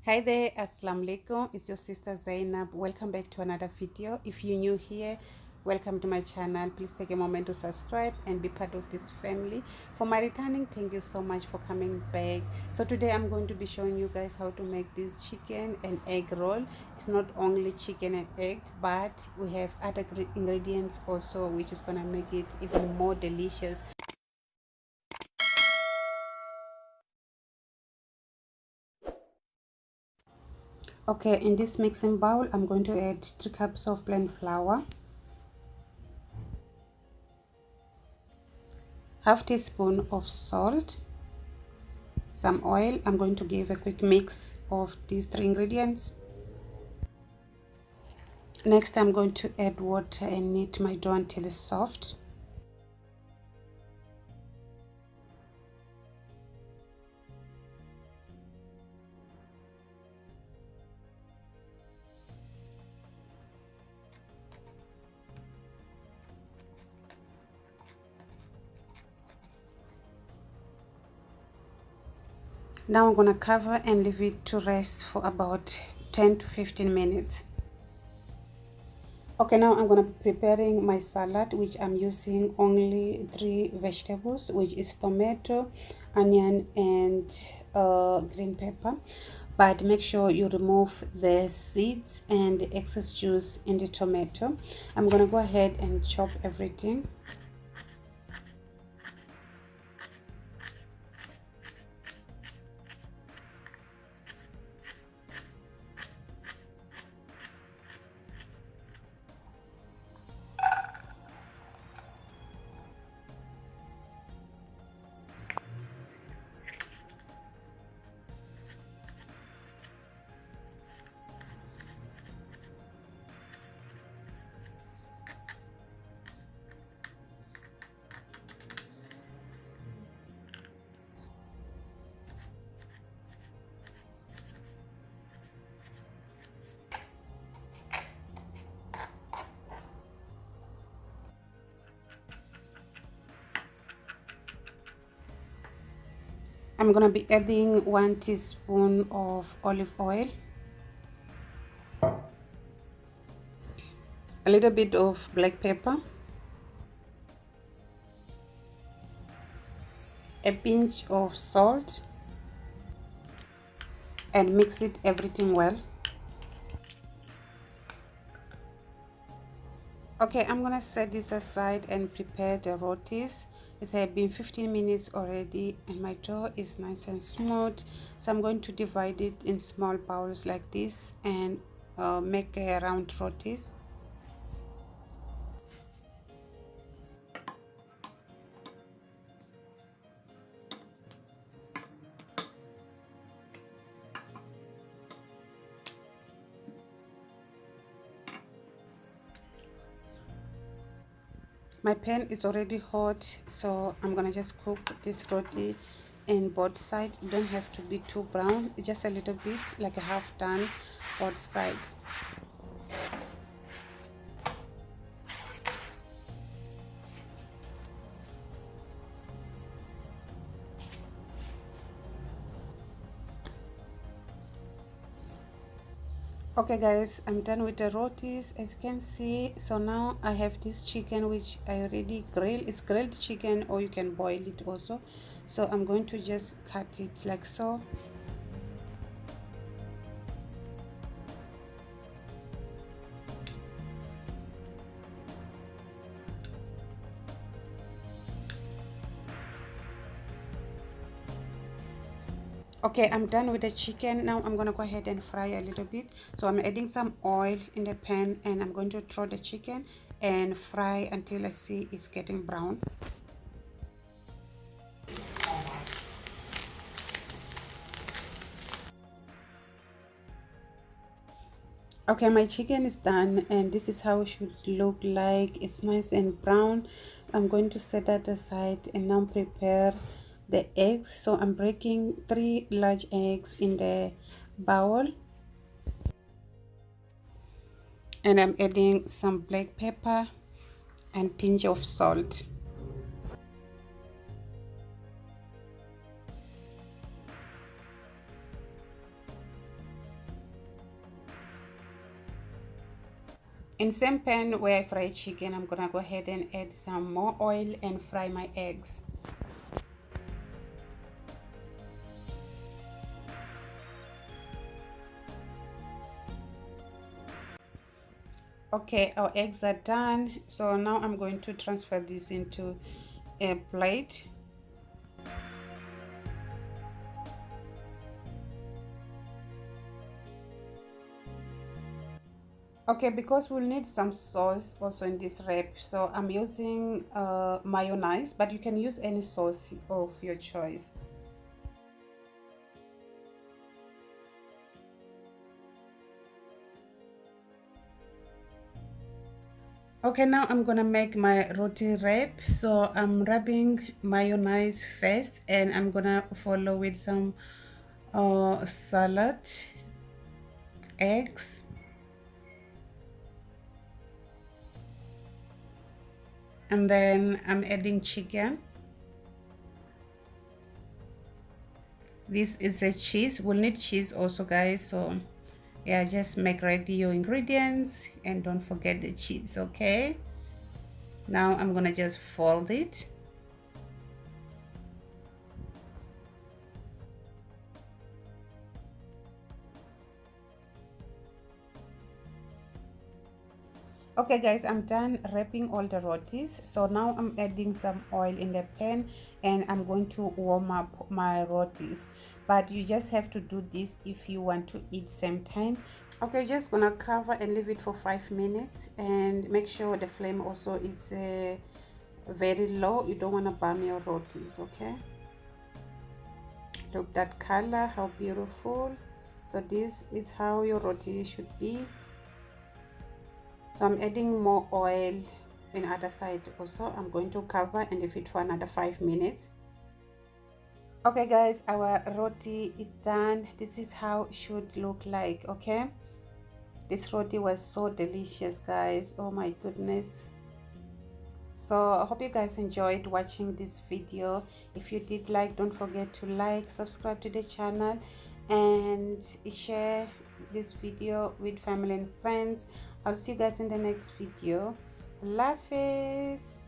Hi there, assalamu alaikum. It's your sister Zainab. Welcome back to another video. If you're new here, welcome to my channel. Please take a moment to subscribe and be part of this family. For my returning, thank you so much for coming back. So today I'm going to be showing you guys how to make this chicken and egg roll. It's not only chicken and egg, but we have other ingredients also, which is gonna make it even more delicious. Okay, in this mixing bowl I'm going to add 3 cups of plain flour, half teaspoon of salt, some oil. I'm going to give a quick mix of these 3 ingredients. Next I'm going to add water and knead my dough until it's soft. Now I'm going to cover and leave it to rest for about 10 to 15 minutes. Okay, now I'm going to be preparing my salad, which I'm using only 3 vegetables, which is tomato, onion, and green pepper. But make sure you remove the seeds and the excess juice in the tomato. I'm going to go ahead and chop everything. I'm going to be adding 1 teaspoon of olive oil, a little bit of black pepper, a pinch of salt, and mix it everything well. Okay, I'm gonna set this aside and prepare the rotis. It's been 15 minutes already and my dough is nice and smooth, so I'm going to divide it in small bowls like this and make round rotis. My pan is already hot, so I'm gonna just cook this roti in both sides. You don't have to be too brown, just a little bit, like a half done both sides. Okay guys, I'm done with the rotis, as you can see. So now I have this chicken which I already grilled. It's grilled chicken, or you can boil it also. So I'm going to just cut it like so. Okay, I'm done with the chicken. Now I'm gonna go ahead and fry a little bit. So I'm adding some oil in the pan and I'm going to throw the chicken and fry until I see it's getting brown. Okay, my chicken is done and this is how it should look like. It's nice and brown. I'm going to set that aside and now prepare the eggs. So I'm breaking 3 large eggs in the bowl and I'm adding some black pepper and pinch of salt. In same pan where I fry chicken, I'm gonna go ahead and add some more oil and fry my eggs. Okay, our eggs are done. So now I'm going to transfer this into a plate. Okay, because we'll need some sauce also in this wrap, so I'm using mayonnaise, but you can use any sauce of your choice. Okay, now I'm gonna make my roti wrap. So I'm rubbing mayonnaise first, and I'm gonna follow with some salad, eggs, and then I'm adding chicken. This is a cheese. We'll need cheese also, guys, so yeah, just make ready your ingredients and don't forget the cheese. Okay, now I'm gonna just fold it. Okay guys, I'm done wrapping all the rotis. So now I'm adding some oil in the pan and I'm going to warm up my rotis, but you just have to do this if you want to eat same time. Okay, just gonna cover and leave it for 5 minutes and make sure the flame also is very low. You don't want to burn your rotis. Okay, look that color, how beautiful. So this is how your roti should be. So I'm adding more oil in other side also. I'm going to cover and leave it for another 5 minutes. Okay guys, our roti is done. This is how it should look like. Okay, this roti was so delicious, guys. Oh my goodness. So I hope you guys enjoyed watching this video. If you did like, don't forget to like, subscribe to the channel, and share this video with family and friends. I'll see you guys in the next video. Allah Hafiz.